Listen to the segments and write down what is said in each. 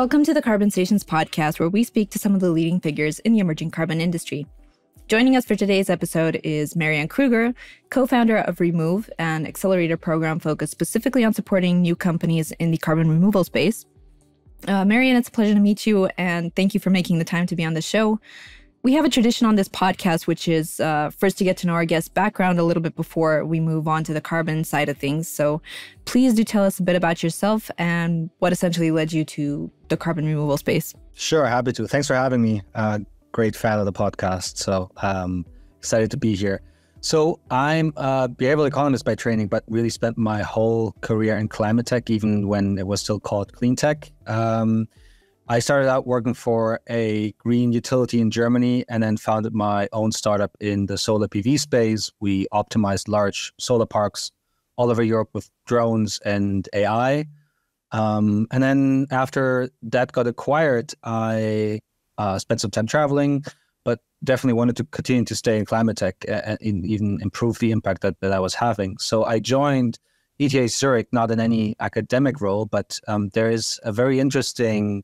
Welcome to the Carbonsations podcast, where we speak to some of the leading figures in the emerging carbon industry. Joining us for today's episode is Marian Krueger, co-founder of Remove, an accelerator program focused specifically on supporting new companies in the carbon removal space. Marian, it's a pleasure to meet you, and thank you for making the time to be on the show. We have a tradition on this podcast, which is first to get to know our guest's background a little bit before we move on to the carbon side of things. So please do tell us a bit about yourself and what essentially led you to the carbon removal space. Sure, happy to. Thanks for having me. Great fan of the podcast, so excited to be here. So I'm a behavioral economist by training, but really spent my whole career in climate tech, even when it was still called cleantech. I started out working for a green utility in Germany and then founded my own startup in the solar PV space. We optimized large solar parks all over Europe with drones and AI. And then after that got acquired, I spent some time traveling, but definitely wanted to continue to stay in climate tech and even improve the impact that I was having. So I joined ETH Zurich, not in any academic role, but there is a very interesting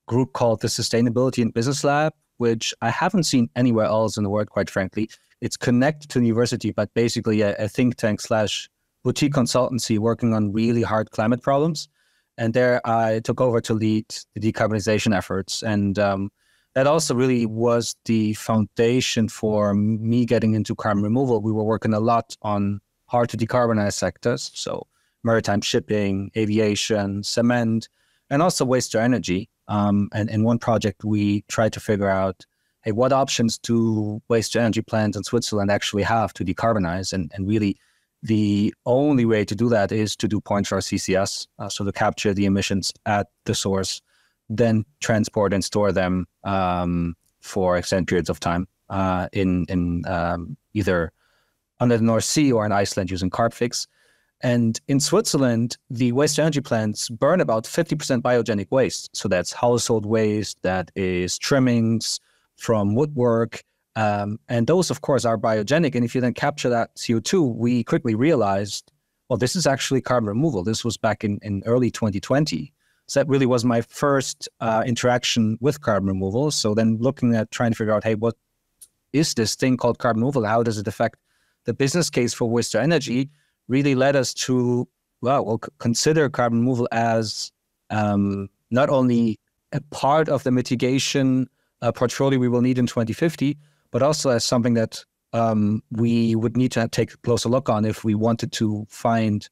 group called the Sustainability and Business Lab, which I haven't seen anywhere else in the world, quite frankly. It's connected to the university, but basically a think tank / boutique consultancy working on really hard climate problems. And there I took over to lead the decarbonization efforts. And that also really was the foundation for me getting into carbon removal. We were working a lot on hard to decarbonize sectors. So maritime shipping, aviation, cement, and also waste to energy. And in one project, we tried to figure out, hey, what options do waste to energy plants in Switzerland actually have to decarbonize? And really, the only way to do that is to do point source CCS, so to capture the emissions at the source, then transport and store them for extended periods of time in either under the North Sea or in Iceland using Carbfix. And in Switzerland, the waste energy plants burn about 50% biogenic waste. So that's household waste, that is trimmings from woodwork. And those, of course, are biogenic. And if you then capture that CO2, we quickly realized, well, this is actually carbon removal. This was back in early 2020. So that really was my first interaction with carbon removal. So then looking at trying to figure out, hey, what is this thing called carbon removal? How does it affect the business case for waste to energy? Really led us to, we'll consider carbon removal as not only a part of the mitigation portfolio we will need in 2050, but also as something that we would need to take a closer look on if we wanted to find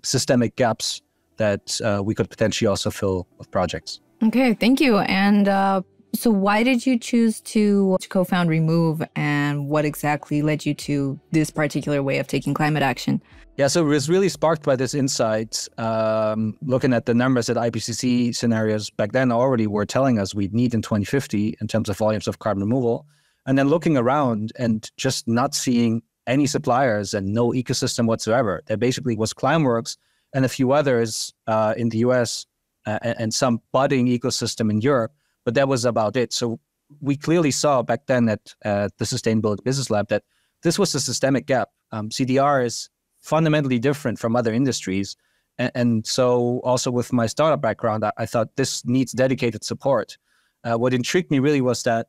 systemic gaps that we could potentially also fill with projects. Okay, thank you. And so why did you choose to co-found Remove, and what exactly led you to this particular way of taking climate action? Yeah, so it was really sparked by this insight, looking at the numbers that IPCC scenarios back then already were telling us we'd need in 2050 in terms of volumes of carbon removal. And then looking around and just not seeing any suppliers and no ecosystem whatsoever. There basically was Climeworks and a few others in the US and some budding ecosystem in Europe. But that was about it. So we clearly saw back then at the Sustainability Business Lab that this was a systemic gap. CDR is fundamentally different from other industries. And so also with my startup background, I thought this needs dedicated support. What intrigued me really was that,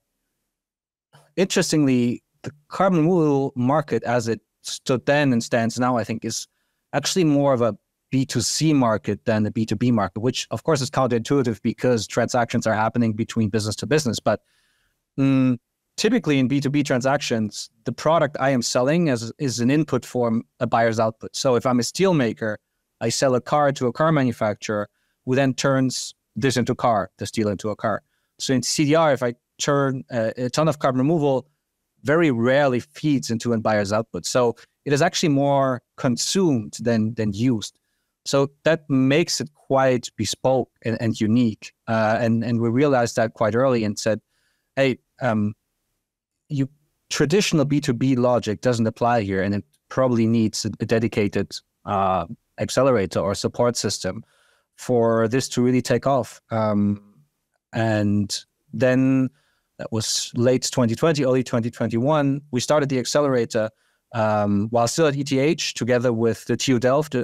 interestingly, the carbon removal market as it stood then and stands now, I think, is actually more of a B2C market than the B2B market, which of course is counterintuitive because transactions are happening between business to business. But typically in B2B transactions, the product I am selling is an input for a buyer's output. So if I'm a steel maker, I sell a car to a car manufacturer who then turns this into the steel into a car. So in CDR, if I turn a ton of carbon removal, very rarely feeds into a buyer's output. So it is actually more consumed than used. So that makes it quite bespoke and unique. And we realized that quite early and said, hey, traditional B2B logic doesn't apply here, and it probably needs a dedicated accelerator or support system for this to really take off. And then that was late 2020, early 2021, we started the accelerator while still at ETH, together with the TU Delft,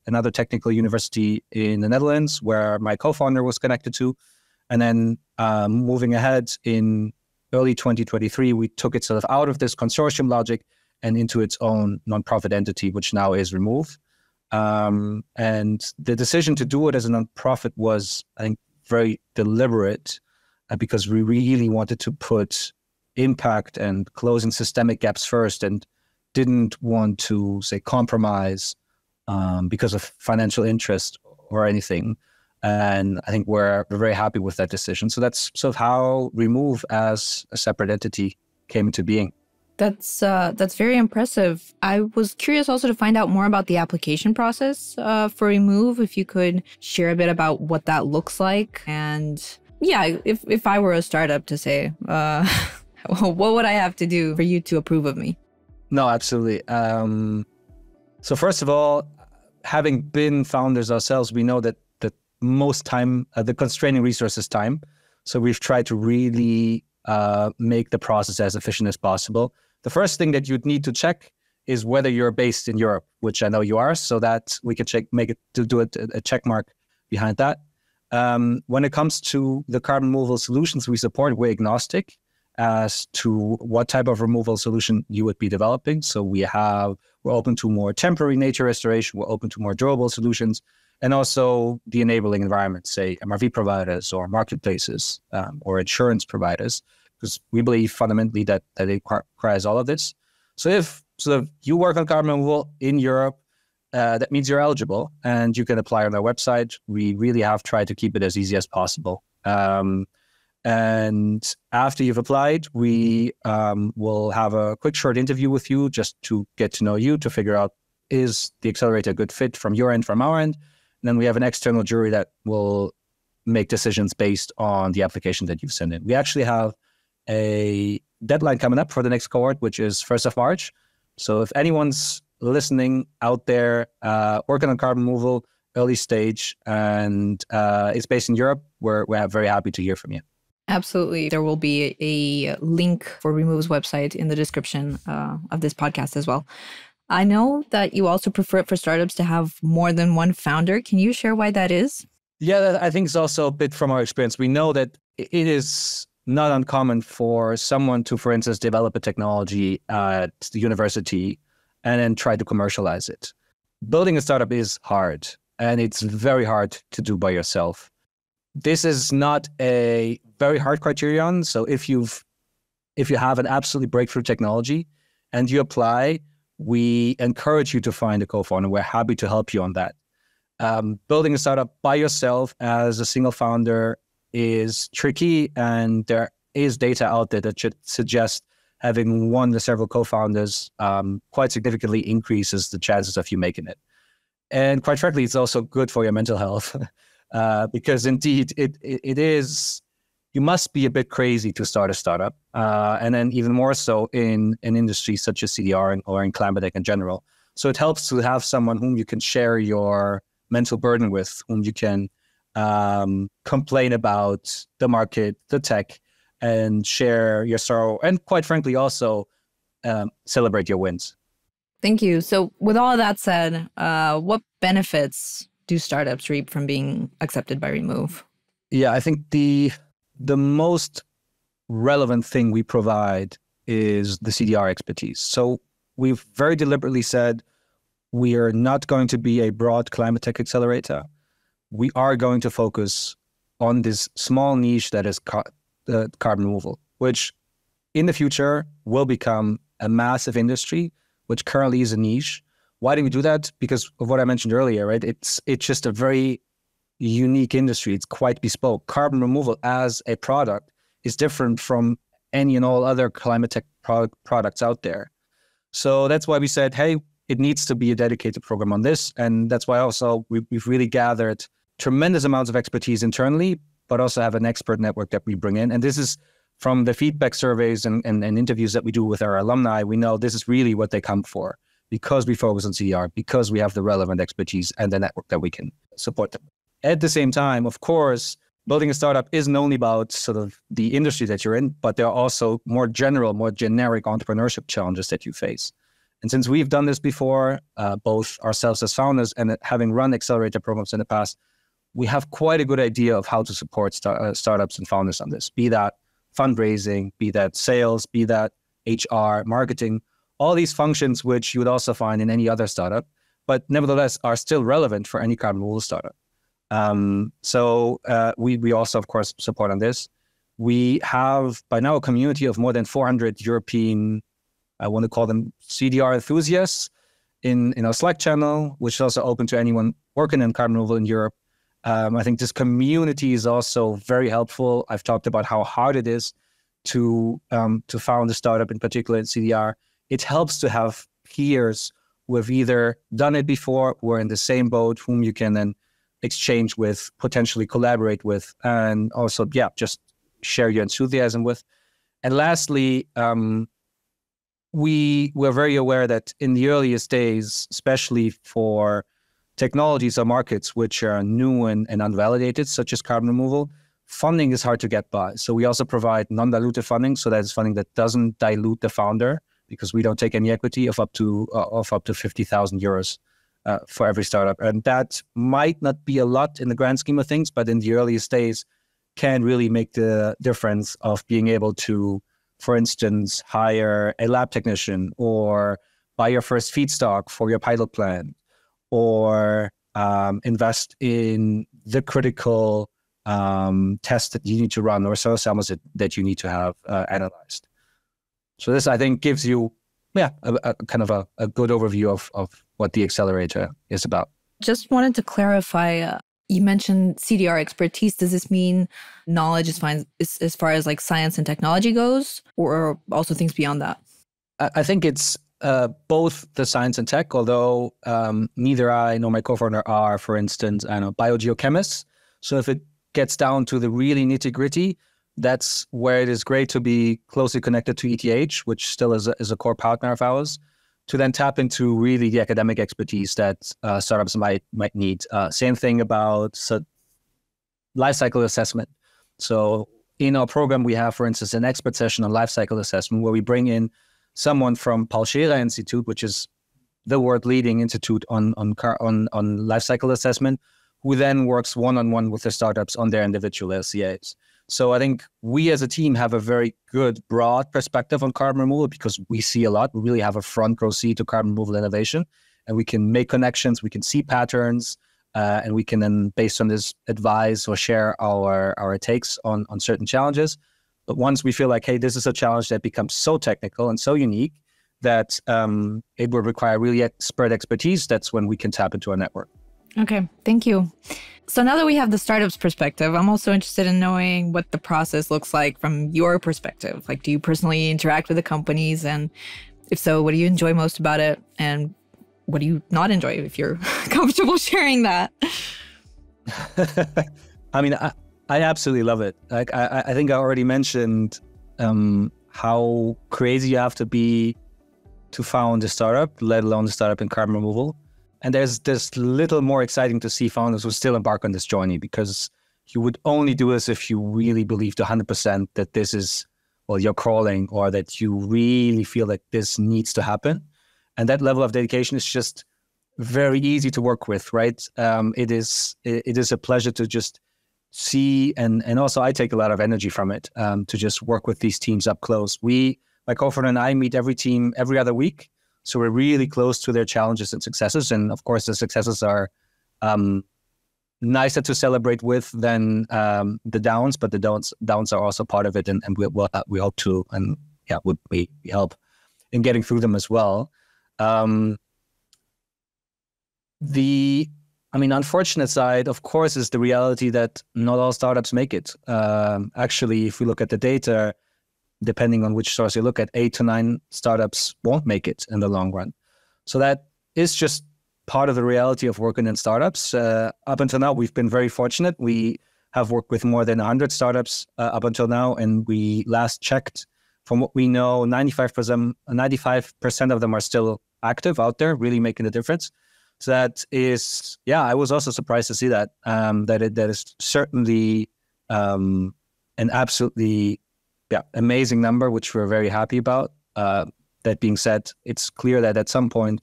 another technical university in the Netherlands, where my co-founder was connected to. And then moving ahead in early 2023, we took it sort of out of this consortium logic and into its own nonprofit entity, which now is Remove. And the decision to do it as a nonprofit was, I think, very deliberate because we really wanted to put impact and closing systemic gaps first and didn't want to, say, compromise because of financial interest or anything. And I think we're very happy with that decision. So that's sort of how Remove as a separate entity came into being. That's very impressive. I was curious also to find out more about the application process for Remove, if you could share a bit about what that looks like. And yeah, if I were a startup to say, what would I have to do for you to approve of me? No, absolutely. So first of all, having been founders ourselves, we know that most time, the constraining resource is time. So we've tried to really make the process as efficient as possible. The first thing that you'd need to check is whether you're based in Europe, which I know you are, so that we can do a check mark behind that. When it comes to the carbon removal solutions we support, we're agnostic as to what type of removal solution you would be developing. So we're open to more temporary nature restoration, we're open to more durable solutions, and also the enabling environment, say MRV providers or marketplaces or insurance providers, because we believe fundamentally that it requires all of this. So if you work on carbon removal in Europe, that means you're eligible and you can apply on our website. We really have tried to keep it as easy as possible. And after you've applied, we will have a quick short interview with you just to get to know you, to figure out, is the accelerator a good fit from your end, from our end? And then we have an external jury that will make decisions based on the application that you've sent in. We actually have a deadline coming up for the next cohort, which is 1st of March. So if anyone's listening out there, working on carbon removal, early stage, and is based in Europe, we're very happy to hear from you. Absolutely. There will be a link for Remove's website in the description of this podcast as well. I know that you also prefer it for startups to have more than one founder. Can you share why that is? Yeah, I think it's also a bit from our experience. We know that it is not uncommon for someone to, for instance, develop a technology at the university and then try to commercialize it. Building a startup is hard, and it's very hard to do by yourself. This is not a very hard criterion. So if you have an absolutely breakthrough technology and you apply, we encourage you to find a co-founder. We're happy to help you on that. Building a startup by yourself as a single founder is tricky, and there is data out there that should suggest having one to several co-founders quite significantly increases the chances of you making it. And quite frankly, it's also good for your mental health because indeed it is, you must be a bit crazy to start a startup. And then even more so in an industry such as CDR or in climate in general. So it helps to have someone whom you can share your mental burden with, whom you can complain about the market, the tech, and share your sorrow. And quite frankly, also celebrate your wins. Thank you. So with all of that said, what benefits do startups reap from being accepted by Remove? Yeah, I think the most relevant thing we provide is the CDR expertise. So we've very deliberately said we are not going to be a broad climate tech accelerator. We are going to focus on this small niche that is carbon removal, which in the future will become a massive industry, which currently is a niche. Why do we do that? Because of what I mentioned earlier, right? It's just a very unique industry. It's quite bespoke. Carbon removal as a product is different from any and all other climate tech products out there. So that's why we said, hey, it needs to be a dedicated program on this. And that's why also we've really gathered tremendous amounts of expertise internally, but also have an expert network that we bring in. And this is from the feedback surveys and interviews that we do with our alumni. We know this is really what they come for, because we focus on CDR, because we have the relevant expertise and the network that we can support them. At the same time, of course, building a startup isn't only about sort of the industry that you're in, but there are also more general, more generic entrepreneurship challenges that you face. And since we've done this before, both ourselves as founders and having run accelerator programs in the past, we have quite a good idea of how to support startups and founders on this, be that fundraising, be that sales, be that HR, marketing, all these functions which you would also find in any other startup, but nevertheless are still relevant for any carbon removal startup. So we also, of course, support on this. We have by now a community of more than 400 European, I want to call them CDR enthusiasts in our Slack channel, which is also open to anyone working in carbon removal in Europe. I think this community is also very helpful. I've talked about how hard it is to found a startup, in particular in CDR. It helps to have peers who have either done it before, who are in the same boat, whom you can then exchange with, potentially collaborate with, and also, just share your enthusiasm with. And lastly, we're very aware that in the earliest days, especially for technologies or markets which are new and unvalidated, such as carbon removal, funding is hard to get by. So we also provide non-dilutive funding. So that is funding that doesn't dilute the founder, because we don't take any equity of up to 50,000 euros for every startup. And that might not be a lot in the grand scheme of things, but in the earliest days can really make the difference of being able to, for instance, hire a lab technician or buy your first feedstock for your pilot plant, or invest in the critical test that you need to run, or soil samples that you need to have analyzed. So this, I think, gives you a kind of a good overview of what the accelerator is about. Just wanted to clarify, you mentioned CDR expertise. Does this mean knowledge is fine as far as like science and technology goes, or also things beyond that? I think it's both the science and tech, although neither I nor my co-founder are, for instance, biogeochemists. So if it gets down to the really nitty-gritty, that's where it is great to be closely connected to ETH, which still is a core partner of ours, to then tap into really the academic expertise that startups might need. Same thing about life cycle assessment. So in our program, we have, for instance, an expert session on life cycle assessment, where we bring in someone from Paul Scherrer Institute, which is the world-leading institute on life cycle assessment, who then works one-on-one with the startups on their individual LCAs. So I think we as a team have a very good broad perspective on carbon removal, because we see a lot. We really have a front row seat to carbon removal innovation, and we can make connections, we can see patterns, and we can then, based on this, advise or share our takes on certain challenges. But once we feel like, hey, this is a challenge that becomes so technical and so unique that it would require really expert expertise, that's when we can tap into our network. Okay, thank you. So now that we have the startup's perspective, I'm also interested in knowing what the process looks like from your perspective. Like, do you personally interact with the companies? And if so, what do you enjoy most about it? And what do you not enjoy, if you're comfortable sharing that? I mean, I absolutely love it. Like, I think I already mentioned how crazy you have to be to found a startup, let alone a startup in carbon removal. And there's this little more exciting to see founders who still embark on this journey, because you would only do this if you really believed 100% that this is, well, your calling, or that you really feel like this needs to happen. And that level of dedication is just very easy to work with, right? It is a pleasure to just see, and also I take a lot of energy from it, to just work with these teams up close. My co-founder and I meet every team every other week. So we're really close to their challenges and successes. And of course, the successes are nicer to celebrate with than the downs, but the downs are also part of it. And we hope to, and we help in getting through them as well. The unfortunate side, of course, is the reality that not all startups make it. Actually, if we look at the data, depending on which source you look at, 8 to 9 startups won't make it in the long run. So that is just part of the reality of working in startups. Up until now, we've been very fortunate. We have worked with more than 100 startups up until now, and we last checked, from what we know, 95% of them are still active out there, really making a difference. So that is, I was also surprised to see that, that is certainly an absolutely amazing number, which we're very happy about. That being said, it's clear that at some point,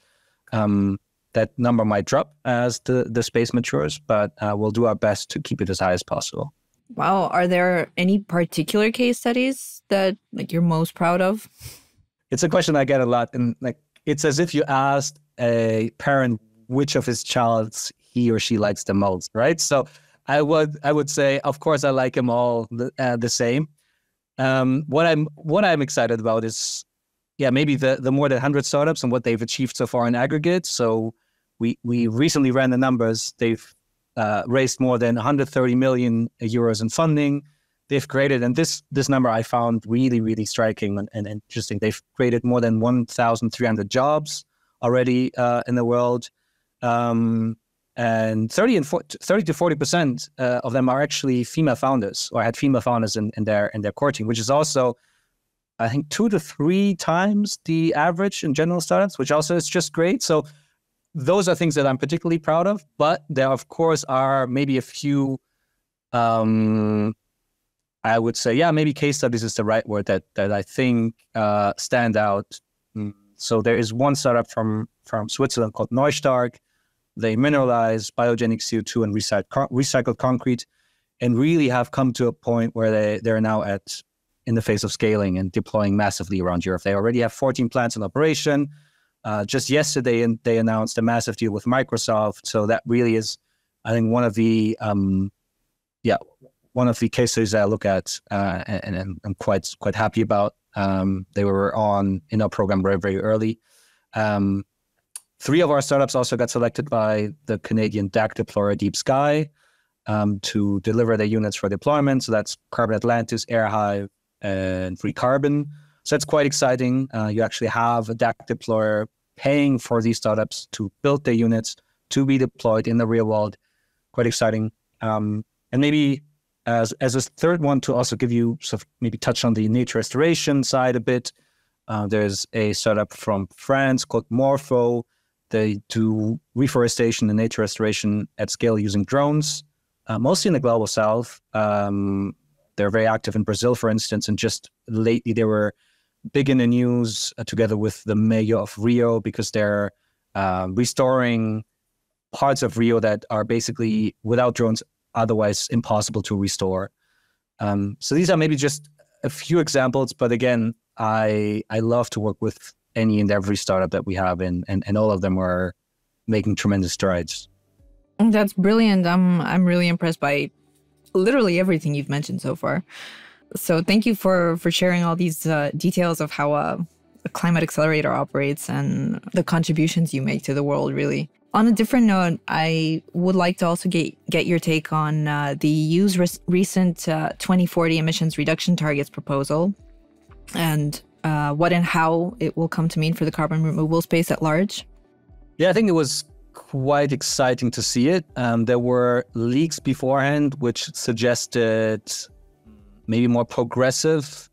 that number might drop as the space matures, but we'll do our best to keep it as high as possible. Wow. Are there any particular case studies that you're most proud of? It's a question I get a lot. And it's as if you asked a parent which of his child he or she likes the most, right? So I would say, of course, I like them all the same. What I'm excited about is, maybe the more than 100 startups and what they've achieved so far in aggregate. So we recently ran the numbers. They've raised more than 130 million euros in funding. They've created, and this number I found really, really striking and interesting. They've created more than 1,300 jobs already in the world. And 30 to 40% of them are actually female founders, or had female founders in their core team, which is also, I think, 2 to 3 times the average in general startups, which also is just great. So those are things that I'm particularly proud of. But there, of course, are maybe a few, I would say, maybe case studies is the right word that I think stand out. So there is one startup from Switzerland called Neustark. They mineralize biogenic CO2 and recycled concrete, and really have come to a point where they're now in the phase of scaling and deploying massively around Europe. They already have 14 plants in operation. Just yesterday, they announced a massive deal with Microsoft. So that really is, I think, one of the case studies I look at and I'm quite happy about. They were in our program very, very early. 3 of our startups also got selected by the Canadian DAC deployer Deep Sky to deliver their units for deployment. So that's Carbon Atlantis, Airhive, and Free Carbon. So that's quite exciting. You actually have a DAC deployer paying for these startups to build their units to be deployed in the real world. Quite exciting. And maybe as a third one, to also give you maybe touch on the nature restoration side a bit. There's a startup from France called Morpho. They do reforestation and nature restoration at scale using drones, mostly in the global south. They're very active in Brazil, for instance, and just lately they were big in the news together with the mayor of Rio, because they're restoring parts of Rio that are basically without drones otherwise impossible to restore. So these are maybe just a few examples, but again, I love to work with any and every startup that we have, and all of them are making tremendous strides. That's brilliant. I'm really impressed by literally everything you've mentioned so far. So thank you for sharing all these details of how a climate accelerator operates and the contributions you make to the world, really. On a different note, I would like to also get your take on the EU's recent 2040 emissions reduction targets proposal, and what and how it will come to mean for the carbon removal space at large. Yeah, I think it was quite exciting to see it. There were leaks beforehand which suggested maybe more progressive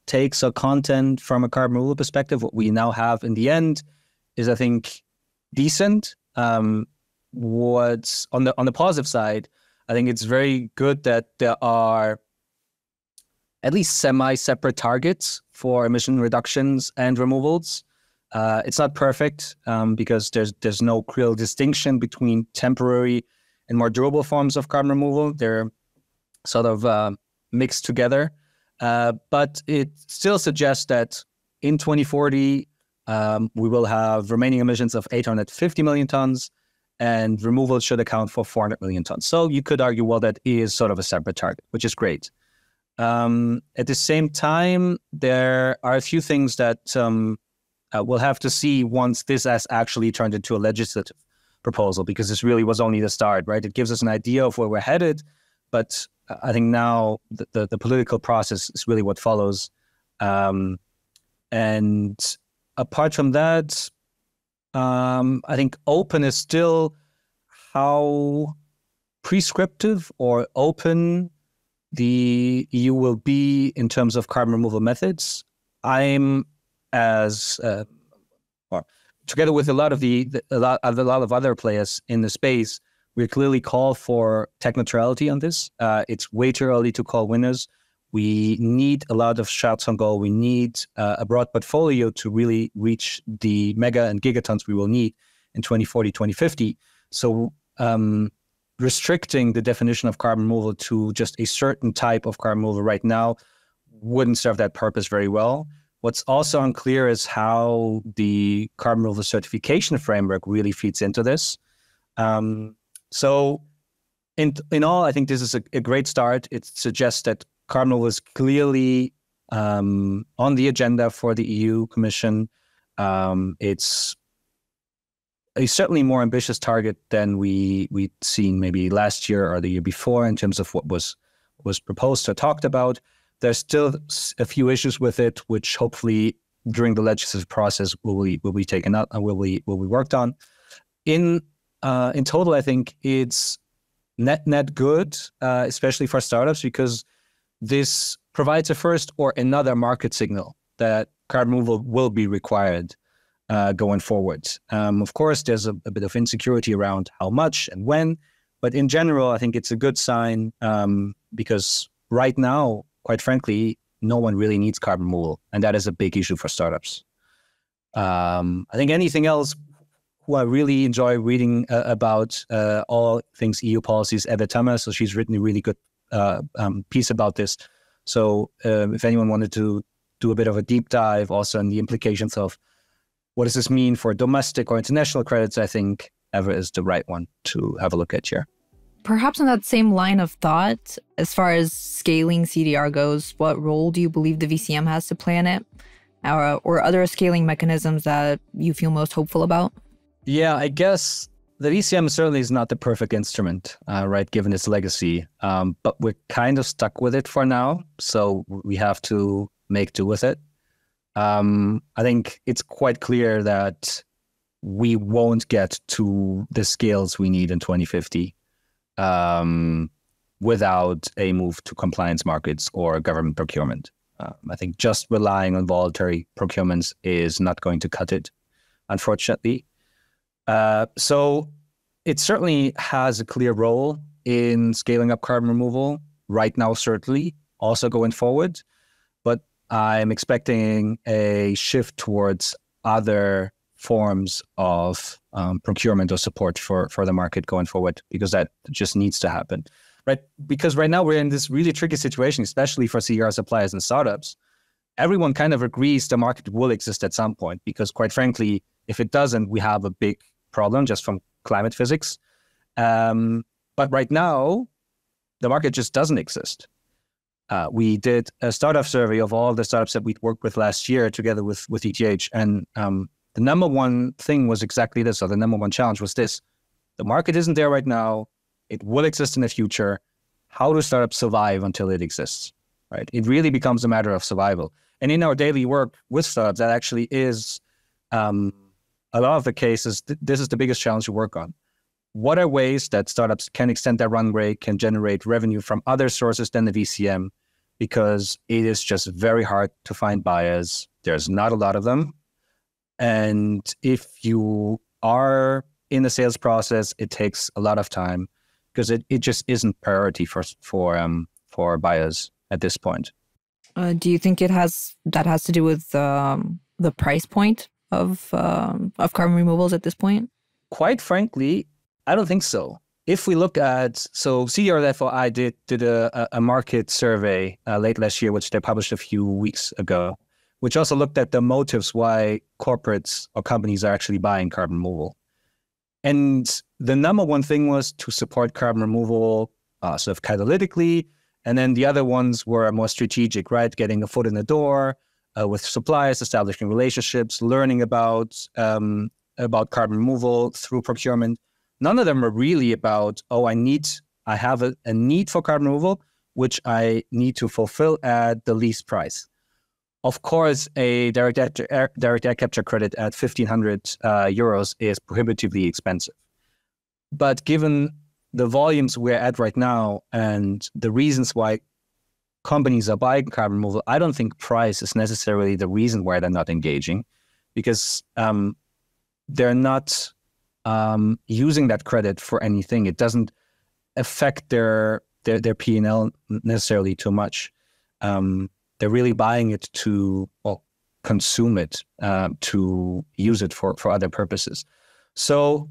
takes or content from a carbon removal perspective. What we now have in the end is, I think, decent. What's on the positive side, I think it's very good that there are at least semi-separate targets for emission reductions and removals. It's not perfect because there's no real distinction between temporary and more durable forms of carbon removal. They're sort of mixed together. But it still suggests that in 2040, we will have remaining emissions of 850 million tons, and removal should account for 400 million tons. So you could argue, well, that is sort of a separate target, which is great. At the same time, there are a few things that we'll have to see once this has actually turned into a legislative proposal, because this really was only the start, right? It gives us an idea of where we're headed, but I think now the political process is really what follows. And apart from that, I think open is still how prescriptive or open the EU will be in terms of carbon removal methods. I'm together with a lot of other players in the space, we clearly call for tech neutrality on this. It's way too early to call winners. We need a lot of shots on goal. We need a broad portfolio to really reach the mega and gigatons we will need. in 2040, 2050. So restricting the definition of carbon removal to just a certain type of carbon removal right now wouldn't serve that purpose very well. What's also unclear is how the carbon removal certification framework really feeds into this. So in all, I think this is a great start. It suggests that carbon removal is clearly on the agenda for the EU Commission. It's a certainly more ambitious target than we'd seen maybe last year or the year before in terms of what was proposed or talked about. There's still a few issues with it, which hopefully during the legislative process will be taken up and will be worked on. In total, I think it's net good, especially for startups, because this provides a first or another market signal that carbon removal will be required going forward. Of course, there's a bit of insecurity around how much and when, but in general, I think it's a good sign because right now, quite frankly, no one really needs carbon removal, and that is a big issue for startups. I think anything else, who I really enjoy reading about all things EU policies, Eva Tammer, so she's written a really good piece about this. So if anyone wanted to do a bit of a deep dive also on the implications of what does this mean for domestic or international credits, I think Eva is the right one to have a look at here. Perhaps in that same line of thought, as far as scaling CDR goes, what role do you believe the VCM has to play in it? Or other scaling mechanisms that you feel most hopeful about? Yeah, I guess the VCM certainly is not the perfect instrument, right, given its legacy. But we're kind of stuck with it for now, so we have to make do with it. I think it's quite clear that we won't get to the scales we need in 2050 without a move to compliance markets or government procurement. I think just relying on voluntary procurements is not going to cut it, unfortunately. So it certainly has a clear role in scaling up carbon removal right now, certainly, also going forward. But I'm expecting a shift towards other forms of procurement or support for the market going forward, because that just needs to happen, right? Because right now we're in this really tricky situation, especially for CDR suppliers and startups. Everyone kind of agrees the market will exist at some point, because quite frankly, if it doesn't, we have a big problem just from climate physics. But right now, the market just doesn't exist. We did a startup survey of all the startups that we'd worked with last year together with ETH, and the number one thing was exactly this, or the number one challenge was this. The market isn't there right now. It will exist in the future. How do startups survive until it exists, right? It really becomes a matter of survival. And in our daily work with startups, that actually is, a lot of the cases, this is the biggest challenge to work on. What are ways that startups can extend their runway, can generate revenue from other sources than the VCM? Because it is just very hard to find buyers. There's not a lot of them. And if you are in the sales process, it takes a lot of time because it just isn't priority for buyers at this point. Do you think that has to do with the price point of carbon removals at this point? Quite frankly, I don't think so. If we look at, so CDR did a market survey late last year, which they published a few weeks ago, which also looked at the motives why corporates or companies are actually buying carbon removal. And the number one thing was to support carbon removal sort of catalytically. And then the other ones were more strategic, right? Getting a foot in the door with suppliers, establishing relationships, learning about carbon removal through procurement. None of them are really about, I have a need for carbon removal, which I need to fulfill at the least price. Of course, a direct air capture credit at 1,500 euros is prohibitively expensive. But given the volumes we're at right now and the reasons why companies are buying carbon removal, I don't think price is necessarily the reason why they're not engaging, because they're not using that credit for anything. It doesn't affect their P&L necessarily too much. They're really buying it to consume it, to use it for other purposes. So,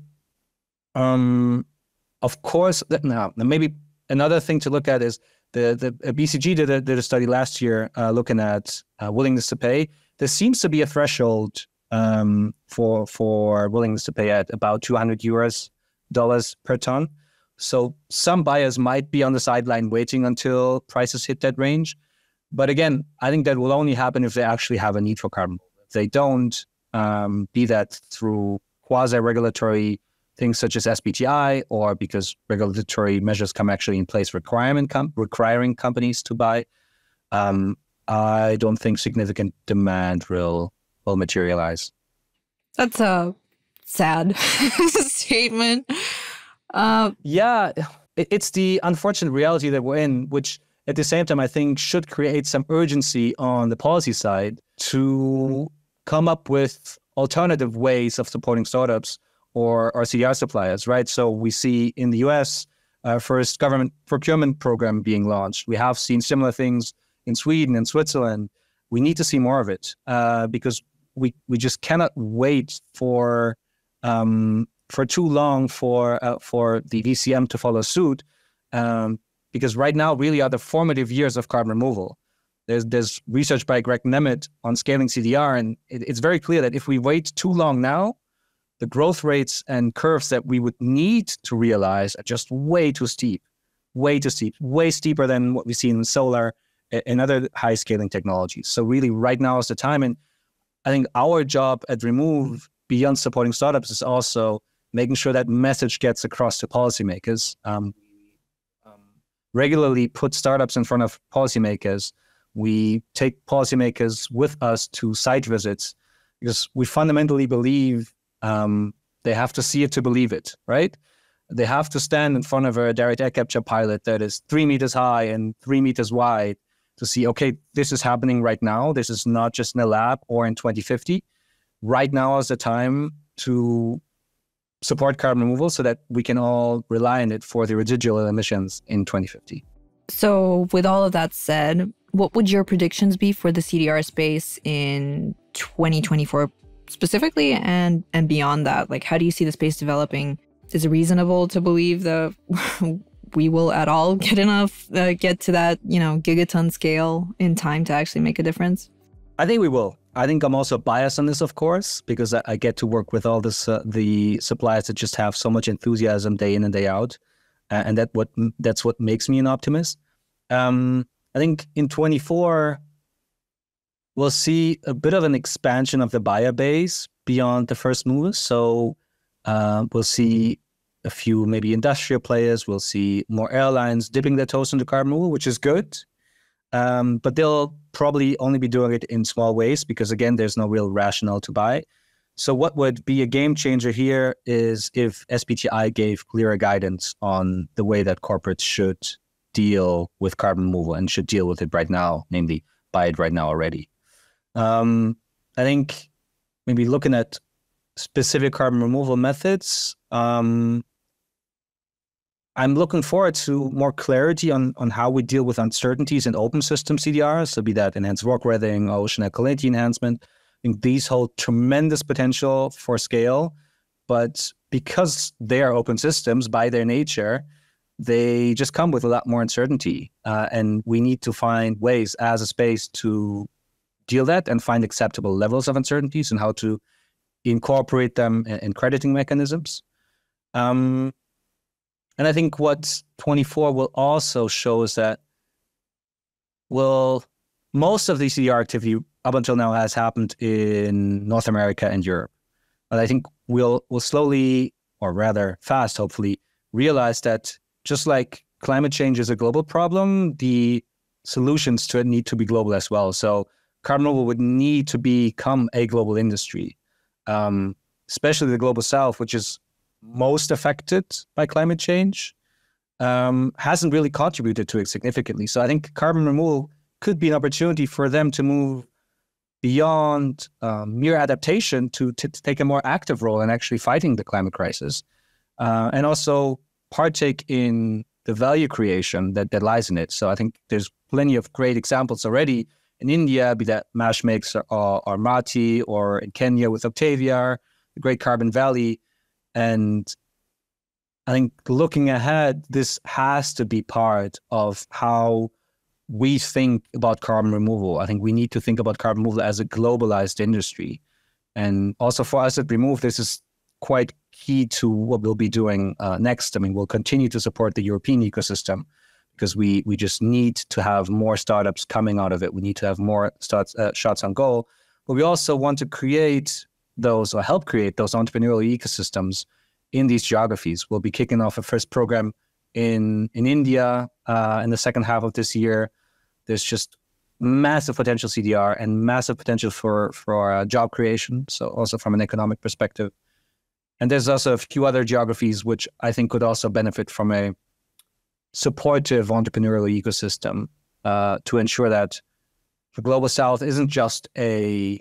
of course, now maybe another thing to look at is the BCG did a study last year looking at willingness to pay. There seems to be a threshold for willingness to pay at about $200 per ton. So some buyers might be on the sideline waiting until prices hit that range. But again, I think that will only happen if they actually have a need for carbon. If they don't, be that through quasi-regulatory things such as SBTI, or because regulatory measures come actually in place requiring companies to buy, I don't think significant demand will materialize. That's a sad statement. Yeah, it's the unfortunate reality that we're in, which at the same time I think should create some urgency on the policy side to come up with alternative ways of supporting startups or CDR suppliers, right? So we see in the US, first government procurement program being launched. We have seen similar things in Sweden and Switzerland. We need to see more of it because we just cannot wait for too long for the VCM to follow suit, because right now really are the formative years of carbon removal. There's research by Greg Nemeth on scaling CDR, and it's very clear that if we wait too long now, the growth rates and curves that we would need to realize are just way too steep, way steeper than what we see in solar and other high scaling technologies. So really right now is the time. And I think our job at Remove, beyond supporting startups, is also making sure that message gets across to policymakers. Regularly put startups in front of policymakers. We take policymakers with us to site visits because we fundamentally believe they have to see it to believe it, right? They have to stand in front of a direct air capture pilot that is 3 meters high and 3 meters wide to see, okay, this is happening right now. This is not just in a lab or in 2050. Right now is the time to support carbon removal so that we can all rely on it for the residual emissions in 2050. So with all of that said, what would your predictions be for the CDR space in 2024 specifically and beyond that? Like, how do you see the space developing? Is it reasonable to believe that we will at all get to that, gigaton scale in time to actually make a difference? I think we will. I think I'm also biased on this, of course, because I get to work with all the suppliers that just have so much enthusiasm day in and day out. And that's what makes me an optimist. I think in 24, we'll see a bit of an expansion of the buyer base beyond the first movers. So we'll see a few maybe industrial players. We'll see more airlines dipping their toes into carbon removal, which is good. But they'll probably only be doing it in small ways because, again, there's no real rationale to buy. So what would be a game changer here is if SBTI gave clearer guidance on the way that corporates should deal with carbon removal and should deal with it right now, namely buy it right now already. I think maybe looking at specific carbon removal methods, I'm looking forward to more clarity on how we deal with uncertainties in open system CDRs, so be that enhanced rock weathering, ocean alkalinity enhancement. I think these hold tremendous potential for scale, but because they are open systems by their nature, they just come with a lot more uncertainty. And we need to find ways as a space to deal that and find acceptable levels of uncertainties and how to incorporate them in crediting mechanisms. And I think what 24 will also show is that, most of the CDR activity up until now has happened in North America and Europe. But I think we'll slowly, or rather fast, hopefully, realize that just like climate change is a global problem, the solutions to it need to be global as well. So carbon removal would need to become a global industry, especially the global south, which is most affected by climate change, hasn't really contributed to it significantly. So I think carbon removal could be an opportunity for them to move beyond mere adaptation to take a more active role in actually fighting the climate crisis, and also partake in the value creation that lies in it. So I think there's plenty of great examples already in India, be that Mash Makes or Mati, or in Kenya with Octavia, the Great Carbon Valley. And I think looking ahead, this has to be part of how we think about carbon removal. I think we need to think about carbon removal as a globalized industry. And also for us at Remove, this is quite key to what we'll be doing next. I mean, we'll continue to support the European ecosystem because we just need to have more startups coming out of it. We need to have more shots on goal. But we also want to create those or help create those entrepreneurial ecosystems in these geographies. We'll be kicking off a first program in India in the second half of this year. There's just massive potential CDR and massive potential for job creation. So also from an economic perspective. And there's also a few other geographies which I think could also benefit from a supportive entrepreneurial ecosystem to ensure that the Global South isn't just a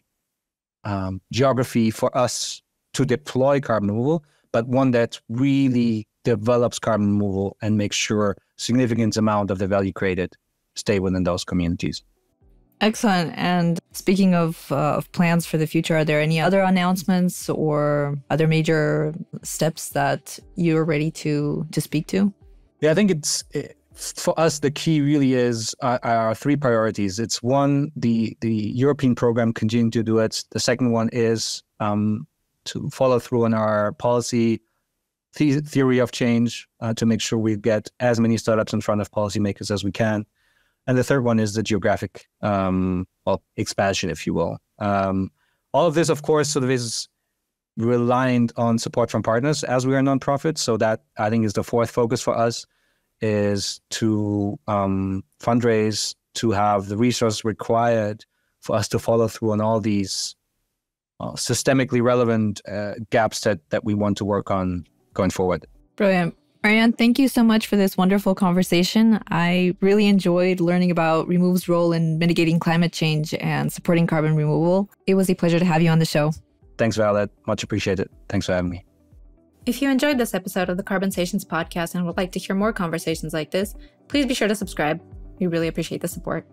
geography for us to deploy carbon removal, but one that really develops carbon removal and makes sure significant amount of the value created stay within those communities. Excellent. And speaking of plans for the future, are there any other announcements or other major steps that you're ready to speak to? Yeah, I think for us, the key really is our three priorities. It's one, the European program, continuing to do it. The second one is to follow through on our policy theory of change to make sure we get as many startups in front of policymakers as we can. And the third one is the geographic expansion, if you will. All of this, of course, sort of is reliant on support from partners as we are a nonprofit. So that, I think, is the fourth focus for us, is to fundraise, to have the resources required for us to follow through on all these systemically relevant gaps that we want to work on going forward. Brilliant. Marian, thank you so much for this wonderful conversation. I really enjoyed learning about Remove's role in mitigating climate change and supporting carbon removal. It was a pleasure to have you on the show. Thanks, Violet. Much appreciated. Thanks for having me. If you enjoyed this episode of the Carbonsations podcast and would like to hear more conversations like this, please be sure to subscribe. We really appreciate the support.